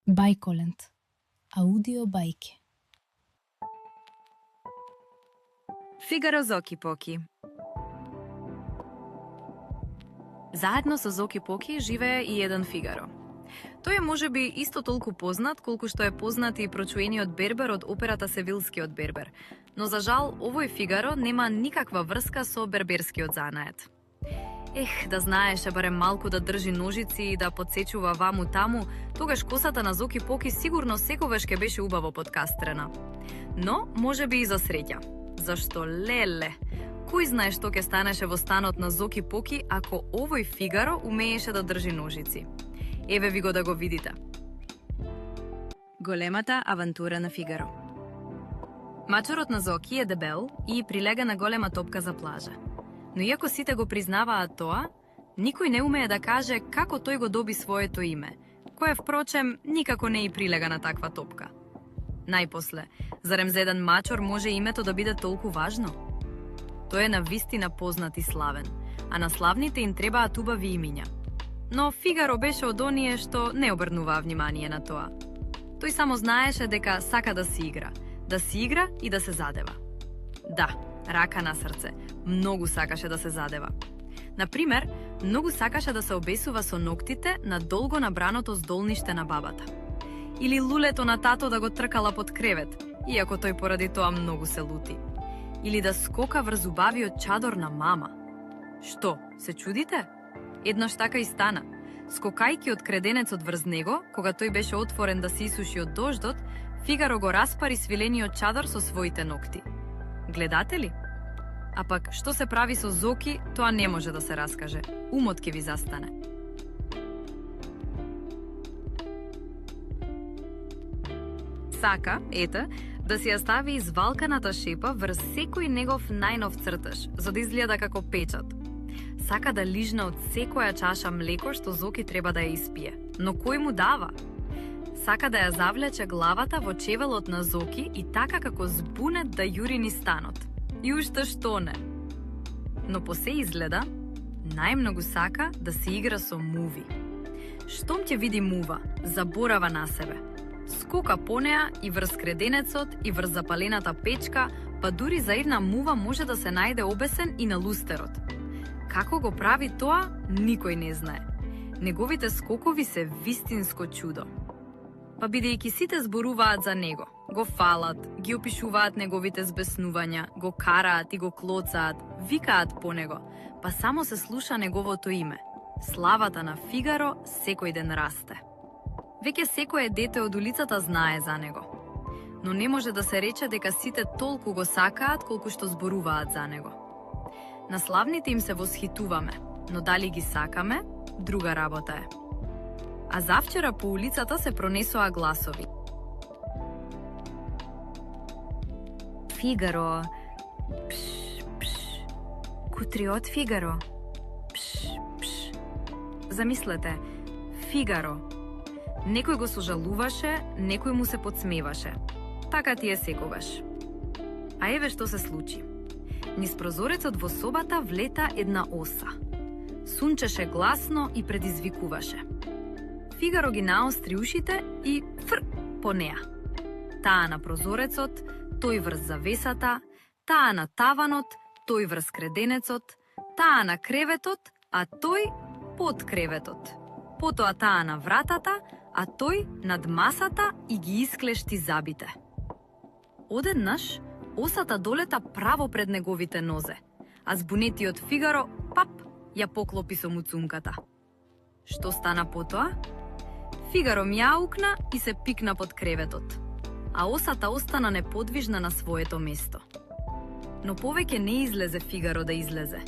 Бајколент. Аудио бајке. Фигаро Зоки Поки. Заедно со Зоки Поки живее и еден Фигаро. Тој е можеби исто толку познат колку што е познат и прочуениот Бербер од операта Севилскиот Бербер, но за жал овој Фигаро нема никаква врска со берберскиот занает. Да знаеше барем малку да држи ножици и да подсечува ваму таму, тогаш косата на Зоки Поки сигурно секогаш ќе беше убаво подкастрена. Но можеби и за среќа. Зашто леле? Кој знае што ќе станеше во станот на Зоки Поки ако овој Фигаро умееше да држи ножици? Еве ви го да го видите. Големата авантура на Фигаро. Мачорот на Зоки е дебел и прилега на голема топка за плажа. Но иако сите го признаваат тоа, никој не умее да каже како тој го доби своето име, кое впрочем никако не и прилега на таква топка. Најпосле, зарем за еден мачор може името да биде толку важно? Тој е навистина познат и славен, а на славните им требаат убави имиња. Но Фигаро беше од оние што не обрнуваа внимание на тоа. Тој само знаеше дека сака да си игра и да се задева. Да, рака на срце, многу сакаше да се задева. Например, многу сакаше да се обесува со ноктите на долго набраното здолниште на бабата. Или лулето на тато да го тркала под кревет, иако тој поради тоа многу се лути. Или да скока врз убавиот чадор на мама. Што, се чудите? Еднаш така и стана. Скокајки од креденецот врз него, кога тој беше отворен да се исуши од дождот, Фигаро го распари свилениот чадор со своите ногти. Гледате ли? А пак, што се прави со Зоки, тоа не може да се раскаже. Умот ќе ви застане. Сака, да си ја стави извалканата шепа врз секој негов најнов цртеж, за да изгледа како печат. Сака да лижне од секоја чаша млеко што Зоки треба да ја испие. Но кој му дава? Сака да ја завлече главата во чевелот на Зоки и така како збунет да јури низ станот. И уште што не. Но по се изгледа, најмногу сака да се игра со Муви. Штом ќе види Мува, заборава на себе. Скока по неа и врз креденецот и врз запалената печка, па дури заидна Мува може да се најде обесен и на лустерот. Како го прави тоа, никој не знае. Неговите скокови се вистинско чудо. Па бидејќи сите зборуваат за него, го фалат, ги опишуваат неговите збеснувања, го караат и го клоцаат, викаат по него, па само се слуша неговото име. Славата на Фигаро секој ден расте. Веќе секое дете од улицата знае за него. Но не може да се рече дека сите толку го сакаат колку што зборуваат за него. На славните им се восхитуваме, но дали ги сакаме, друга работа е. А завчера по улицата се пронесоа гласови. Фигаро, пш, пш, кутриот Фигаро, пш, пш. Замислете, Фигаро. Некој го сожалуваше, некој му се подсмеваше. Така ти е секогаш. А еве што се случи. Низ прозорецот во собата влета една оса. Сунчеше гласно и предизвикуваше. Фигаро ги наостри ушите и фр по неа. Таа на прозорецот, тој врз завесата, таа на таванот, тој врз креденецот, таа на креветот, а тој под креветот. Потоа таа на вратата, а тој над масата и ги исклешти забите. Одеднаш, осата долета право пред неговите нозе, а збунетиот Фигаро, пап, ја поклопи со муцунката. Што стана потоа? Фигаро мјаукна и се пикна под креветот, а осата остана неподвижна на своето место. Но повеќе не излезе Фигаро да излезе.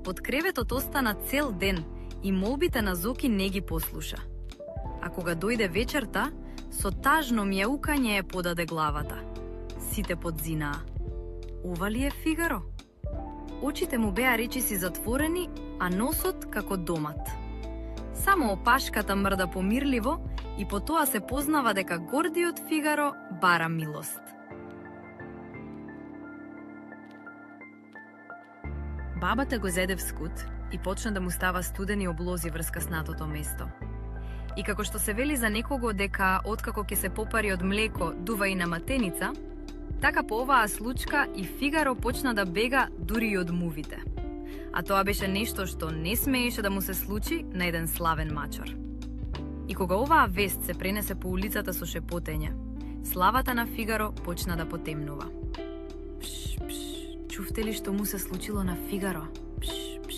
Под креветот остана цел ден и молбите на Зоки не ги послуша. А кога дојде вечерта, со тажно мјаукање ја подаде главата. Сите подзинаа. Ова ли е Фигаро? Очите му беа речиси затворени, а носот како домат. Само опашката мрда помирливо и по тоа се познава дека гордиот Фигаро бара милост. Бабата го зеде вскут и почна да му става студени облози врз каснатото место. И како што се вели за некого дека откако ќе се попари од млеко, дува и на матеница, така по оваа случка и Фигаро почна да бега дури и од мувите. А тоа беше нешто што не смееше да му се случи на еден славен мачар. И кога оваа вест се пренесе по улицата со шепотење, славата на Фигаро почна да потемнува. Пш, пш, чувте ли што му се случило на Фигаро? Пш, пш.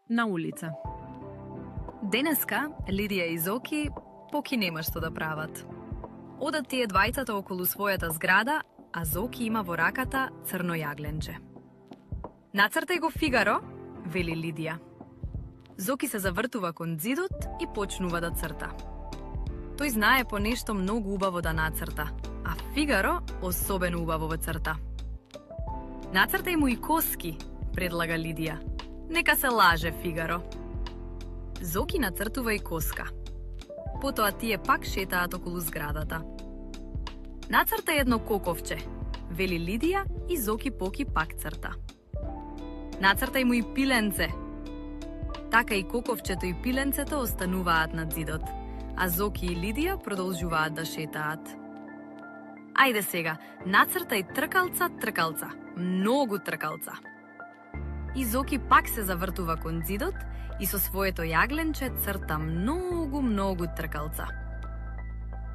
На улица. Денеска Лидија и Зоки поки нема што да прават. Одат тие двајцата околу својата зграда, а Зоки има во раката црно јагленче. Нацртај го Фигаро, вели Лидија. Зоки се завртува кон зидот и почнува да црта. Тој знае по нешто многу убаво да нацрта, а Фигаро особено убаво во црта. Нацртај му и коски, предлага Лидија. Нека се лаже Фигаро. Зоки нацртува и коска. Потоа тие пак шетаат околу зградата. Нацрта едно коковче, вели Лидија и Зоки поки пак црта. Нацртај му и пиленце. Така и коковчето и пиленцето остануваат над зидот, а Зоки и Лидија продолжуваат да шетаат. Ајде сега, нацртај тркалца, многу тркалца. И Зоки пак се завртува кон зидот и со своето јагленче црта многу тркалца.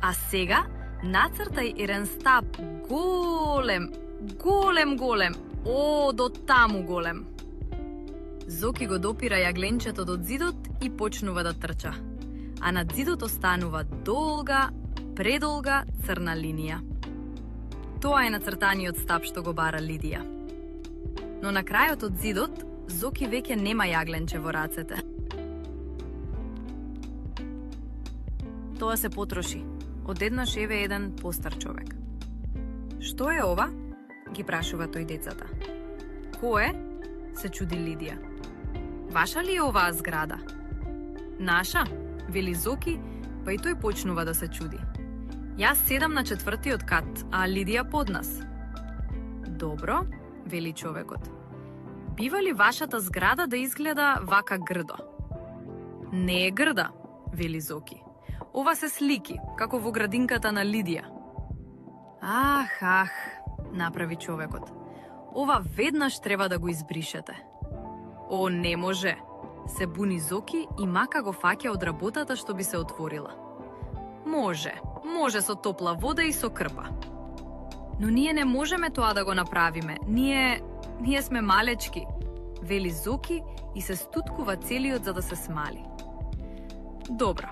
А сега нацртај еден стап голем, до таму голем. Зоки го допира јагленчето до зидот и почнува да трча. А над зидот останува предолга црна линија. Тоа е нацртаниот стап што го бара Лидија. Но на крајот од зидот, Зоки веќе нема јагленче во рацете. Тоа се потроши. Одеднаш еве еден постар човек. Што е ова? Ги прашува тој децата. Кое? Се чуди Лидија. Ваша ли е оваа зграда? Наша, вели Зоки, па и тој почнува да се чуди. Јас седам на 4-тиот кат, а Лидија под нас. Добро, вели човекот. Бива ли вашата зграда да изгледа вака грдо? Не е грда, вели Зоки. Ова се слики, како во градинката на Лидија. Ах, направи човекот. Ова веднаш треба да го избришете. О, не може, се буни Зоки и мака го фаќа од работата што би се отворила. Може со топла вода и со крпа. Но ние не можеме тоа да го направиме. Ние сме малечки, вели Зоки и се стуткува целиот за да се смали. Добра,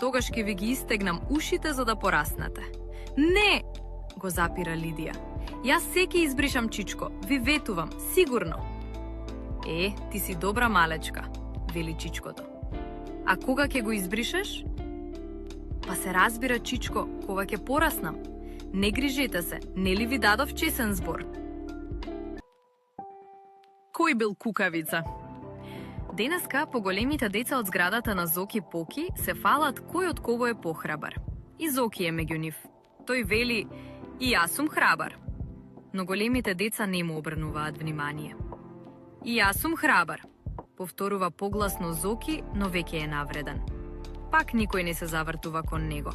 тогаш ќе ви ги истегнам ушите за да пораснете. Не, го запира Лидија. Јас секи избришам Чичко, ви ветувам, сигурно. Ти си добра малечка, вели Чичкото. А кога ќе го избришеш? Па се разбира, Чичко, кога ќе пораснам. Не грижете се, нели ви дадов чесен збор? Кој бил кукавица? Денеска поголемите деца од зградата на Зоки Поки се фалат кој од кого е похрабар. И Зоки е меѓу нив. Тој вели, и јас сум храбар. Но големите деца не му обрнуваат внимание. И јас сум храбар, повторува погласно Зоки, но веќе е навреден. Пак никој не се завртува кон него.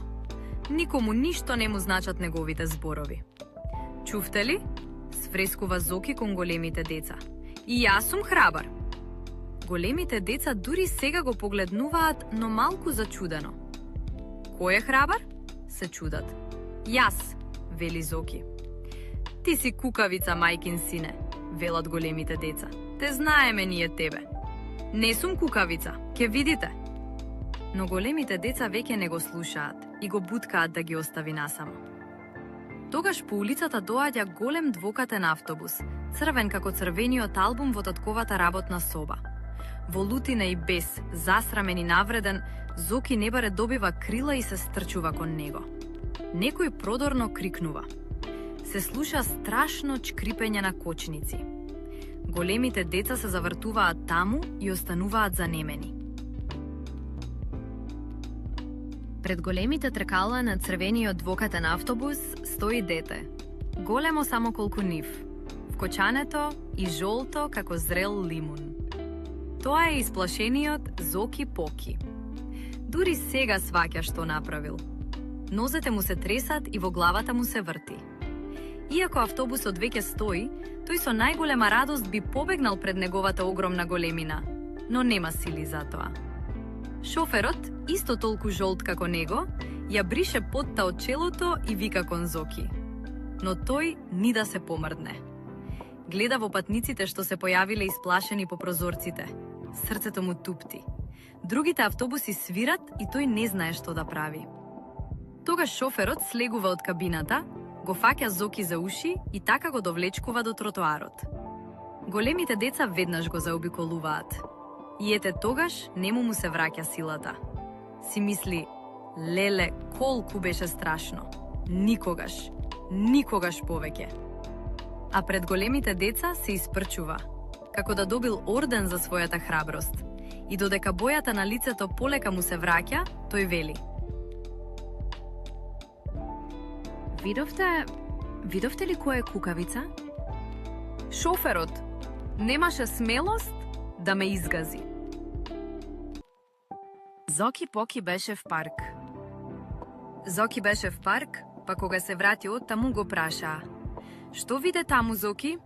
Никому ништо не му значат неговите зборови. Чувте ли? Сврескува Зоки кон големите деца. И јас сум храбар. Големите деца дури сега го погледнуваат, но малку зачудено. Кој е храбар? Се чудат. Јас, вели Зоки. Ти си кукавица, мајкин сине, велат големите деца. Те знаеме ние тебе. Не сум кукавица, ќе видите. Но големите деца веќе не го слушаат и го буткаат да ги остави насамо. Тогаш по улицата доаѓа голем двокатен автобус, црвен како црвениот албум во татковата работна соба. Во лутина и бес, засрамен и навреден, Зоки небаре добива крила и се стрчува кон него. Некој продорно крикнува. Се слуша страшно чкрипење на кочници. Големите деца се завртуваат таму и остануваат занемени. Пред големите тркала на црвениот двокатен автобус стои дете. Големо само колку нив. Вкочането и жолто како зрел лимун. Тоа е исплашениот Зоки Поки. Дури сега сваќа што направил. Нозете му се тресат и во главата му се врти. Иако автобусот веќе стои, тој со најголема радост би побегнал пред неговата огромна големина, но нема сили за тоа. Шоферот, исто толку жолт како него, ја брише потта од челото и вика кон Зоки. Но тој ни да се помрдне. Гледа во патниците што се појавиле исплашени по прозорците. Срцето му тупти. Другите автобуси свират и тој не знае што да прави. Тогаш шоферот слегува од кабината, го фаќа Зоки за уши и така го довлечкува до тротоарот. Големите деца веднаш го заобиколуваат. И ете тогаш нему му се враќа силата. Си мисли, леле, колку беше страшно. Никогаш повеќе. А пред големите деца се испрчува, како да добил орден за својата храброст. И додека бојата на лицето полека му се враќа, тој вели: Видовте ли кој е кукавица? Шоферот немаше смелост да ме изгази. Зоки Поки беше в парк, па кога се врати од таму го прашаа: "Што виде таму, Зоки?"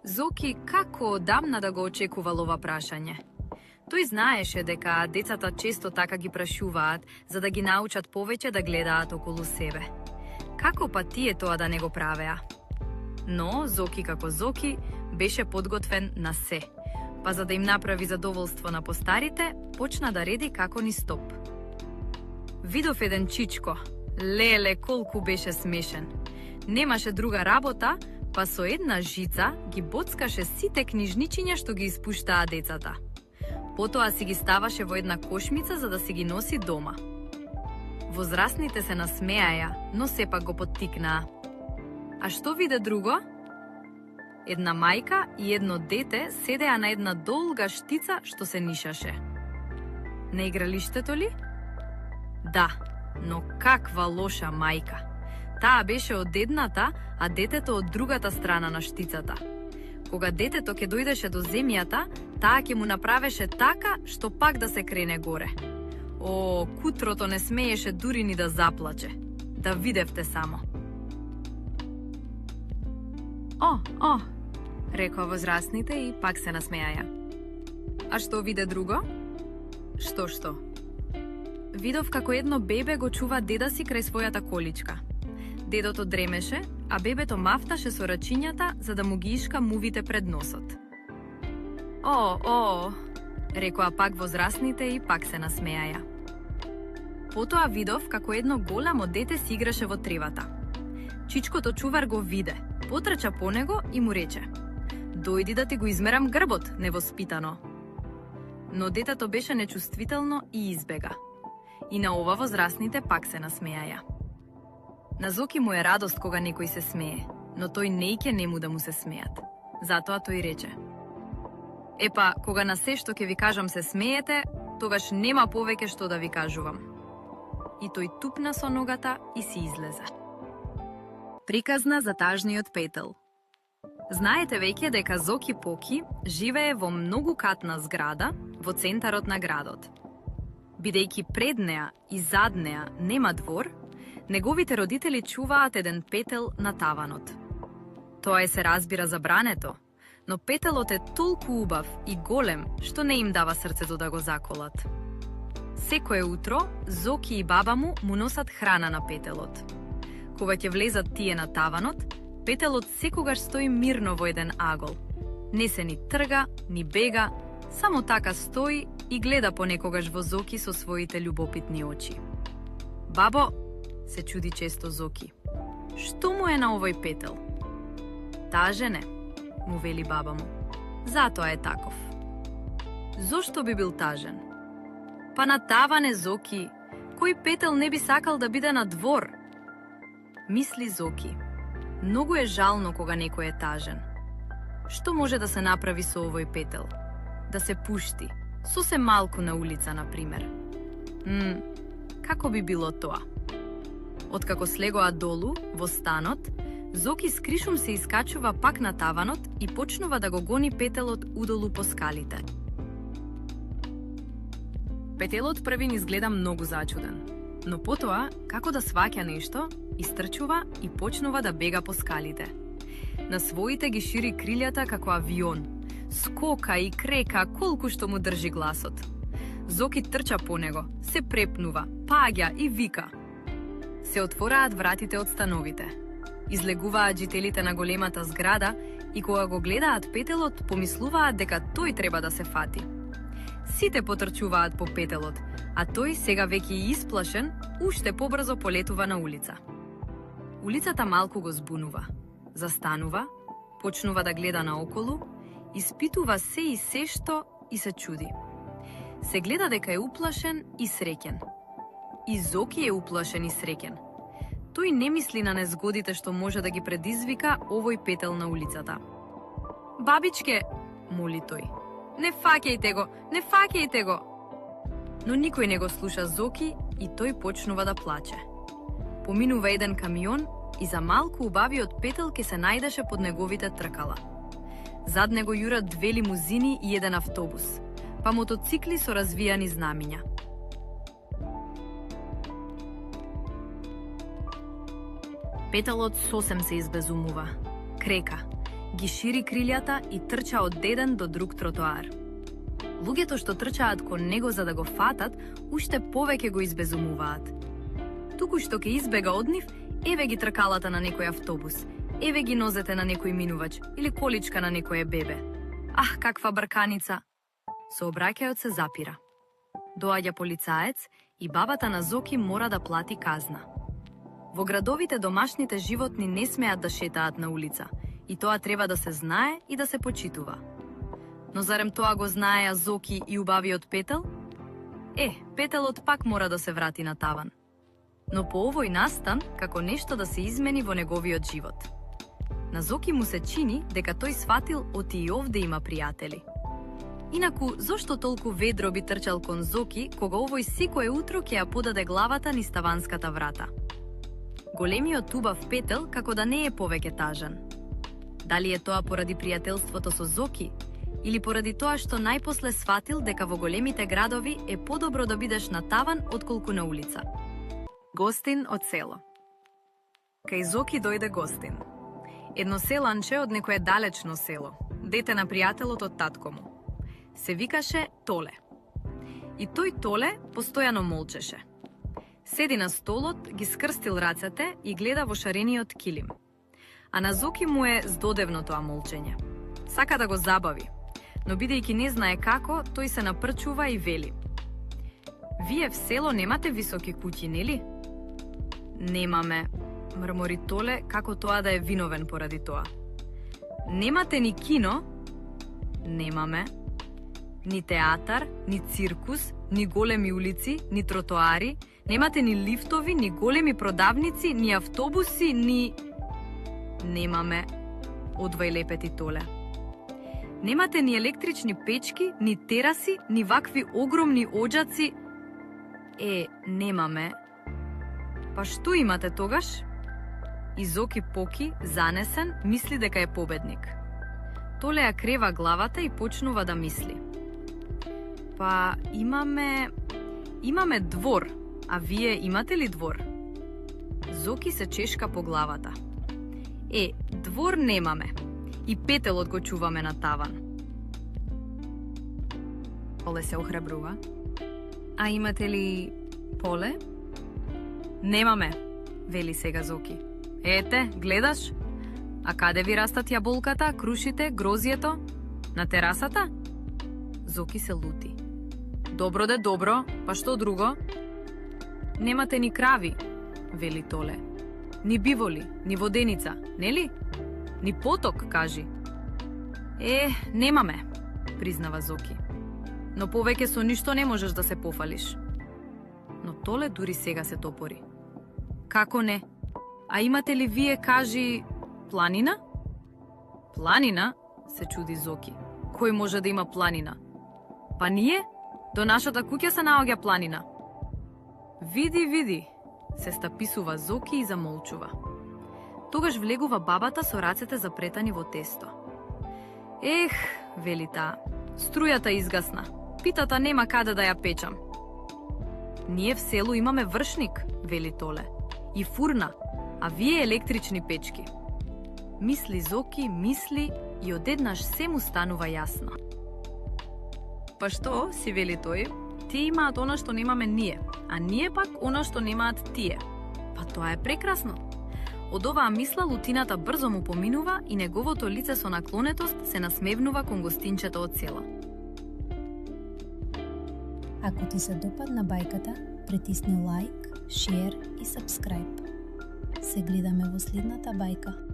Зоки како одамна да го очекувал ова прашање. Тој знаеше дека децата често така ги прашуваат за да ги научат повеќе да гледаат околу себе. Како па тие тоа да не го правеа? Но Зоки како Зоки беше подготвен на се. Па за да им направи задоволство на постарите, почна да реди како ни стоп. Видов еден чичко. Леле, колку беше смешен. Немаше друга работа, па со една жица ги боцкаше сите книжничиња што ги испуштаа децата. Потоа си ги ставаше во една кошмица за да си ги носи дома. Возрастните се насмеаја, но сепак го поттикнаа. А што виде друго? Една мајка и едно дете седеа на една долга штица што се нишаше. На игралиштето ли? Да, но каква лоша мајка. Таа беше од едната, а детето од другата страна на штицата. Кога детето ќе дојдеше до земјата, таа ќе му направеше така што пак да се крене горе. О, кутрото не смееше дури ни да заплаче. Да видевте само. О, рекоа возрастните и пак се насмеаја. А што виде друго? Што? Видов како едно бебе го чува деда си крај својата количка. Дедото дремеше, а бебето мафташе со рачињата за да му ги ишка мувите пред носот. О, рекоа пак возрастните и пак се насмеаја. Потоа видов како едно голямо дете си играше во тревата. Чичкото чувар го виде, потрча по него и му рече: "Дојди да ти го измерам грбот, невоспитано." Но детето беше нечувствително и избега. И на ова возрастните пак се насмеаја. На Зоки му е радост кога некој се смее, но тој неќе нему да му се смеат. Затоа тој рече: "Епа, кога на се што ќе ви кажам се смеете, тогаш нема повеќе што да ви кажувам." И тој тупна со ногата и си излезе. Приказна за тажниот петел. Знаете веќе дека Зоки Поки живее во многукатна зграда во центарот на градот. Бидејќи пред неа и зад неа нема двор, неговите родители чуваат еден петел на таванот. Тоа се разбира забрането, но петелот е толку убав и голем што не им дава срцето да го заколат. Секое утро Зоки и баба му носат храна на петелот. Кога ќе влезат тие на таванот, петелот секогаш стои мирно во еден агол. Не се ни трга, ни бега, само така стои и гледа понекогаш во Зоки со своите љубопитни очи. "Бабо," се чуди често Зоки, "што му е на овој петел?" "Тажен е," му вели баба му. "Затоа е таков." "Зошто би бил тажен?" "Па на таван е, Зоки. Кој петел не би сакал да биде на двор?" Мисли Зоки. Многу е жално кога некој е тажен. Што може да се направи со овој петел? Да се пушти, сосе малку на улица, на пример. Како би било тоа? Откако слегоа долу, во станот, Зоки скришум се искачува пак на таванот и почнува да го гони петелот удолу по скалите. Петелот првин изгледа многу зачуден, но потоа, како да сваќа нешто, истрчува и почнува да бега по скалите. На своите ги шири крилјата како авион, скока и крека колку што му држи гласот. Зоки трча по него, се препнува, паѓа и вика. Се отвораат вратите од становите. Излегуваат жителите на големата зграда и кога го гледаат Петелот, помислуваат дека тој треба да се фати. Сите потрчуваат по Петелот, а тој сега веќе исплашен, уште побрзо полетува на улица. Улицата малку го збунува. Застанува, почнува да гледа наоколу, испитува се и се што и се чуди. Се гледа дека е уплашен и среќен. И Зоки е уплашен и среќен. Тој не мисли на незгодите што може да ги предизвика овој Петел на улицата. Бабичке, моли тој. Не фаќајте го, не фаќајте го. Но никој не го слуша Зоки и тој почнува да плаче. Поминува еден камион и за малку убавиот Петел ке се најдеше под неговите тркала. Зад него јурат 2 лимузини и еден автобус, па мотоцикли со развијани знамиња. Петелот сосем се избезумува. Крека, ги шири крилјата и трча од еден до друг тротоар. Луѓето што трчаат кон него за да го фатат, уште повеќе го избезумуваат. Туку што ќе избега од нив, еве ги тркалата на некој автобус, еве ги нозете на некој минувач или количка на некое бебе. Ах, каква брканица! Сообраќајот се запира. Доаѓа полицаец и бабата на Зоки мора да плати казна. Во градовите домашните животни не смеат да шетаат на улица, и тоа треба да се знае и да се почитува. Но зарем тоа го знаеа Зоки и убавиот Петел? Петелот пак мора да се врати на таван. Но по овој настан, како нешто да се измени во неговиот живот. На Зоки му се чини дека тој сватил оти и овде има пријатели. Инаку, зошто толку ведро би трчал кон Зоки, кога овој секое утро ќе ја подаде главата низ таванската врата? Големиот убав Петел како да не е повеќе тажан. Дали е тоа поради пријателството со Зоки, или поради тоа што најпосле сватил дека во големите градови е подобро да бидеш на таван отколку на улица? Гостин од село. Кај Зоки дојде гостин. Едно селанче од некое далечно село, дете на пријателот од татко му. Се викаше Толе. И тој Толе постојано молчеше. Седи на столот, ги скрстил рацете и гледа во шарениот килим. А на Зоки му е здодевно тоа молчење. Сака да го забави, но бидејќи не знае како, тој се напрчува и вели: Вие в село немате високи куќи, нели? Немаме, мрмори Толе, како тоа да е виновен поради тоа. Немате ни кино? Немаме. Ни театар, ни циркус, ни големи улици, ни тротоари, немате ни лифтови, ни големи продавници, ни автобуси, ни... Немаме, одвај лепети Толе. Немате ни електрични печки, ни тераси, ни вакви огромни оџаци. Немаме. Па што имате тогаш? И Зоки поки, занесен, мисли дека е победник. Толе ја крева главата и почнува да мисли. Па имаме двор, а вие имате ли двор? Зоки се чешка по главата. Двор немаме. И Петелот го чуваме на таван. Толе се охрабрува. А имате ли поле? Немаме, вели сега Зоки. Ете, гледаш? А каде ви растат јаболката, крушите, грозието? На терасата? Зоки се лути. Добро де, добро, па што друго? Немате ни крави, вели Толе. Ни биволи, ни воденица, нели? Ни поток, кажи. Немаме, признава Зоки. Но повеќе со ништо не можеш да се пофалиш. Но Толе дури сега се топори. Како не? А имате ли вие, кажи, планина? Планина? Се чуди Зоки. Кој може да има планина? Па ние? До нашата куќа се наоѓа планина. Види, се стаписува Зоки и замолчува. Тогаш влегува бабата со рацете запретани во тесто. Вели таа, струјата изгасна. Питата нема каде да ја печам. Ние в село имаме вршник, вели Толе, и фурна, а вие електрични печки. Мисли Зоки, мисли и одеднаш се му станува јасно. Па што, си вели тој, тие имаат она што немаме ние, а ние пак она што немаат тие. Па тоа е прекрасно. Од оваа мисла лутината брзо му поминува и неговото лице со наклонетост се насмевнува кон гостинчето од село. Ако ти се допадна бајката, притисни лайк, шер и сабскрајб. Се гледаме во следната бајка.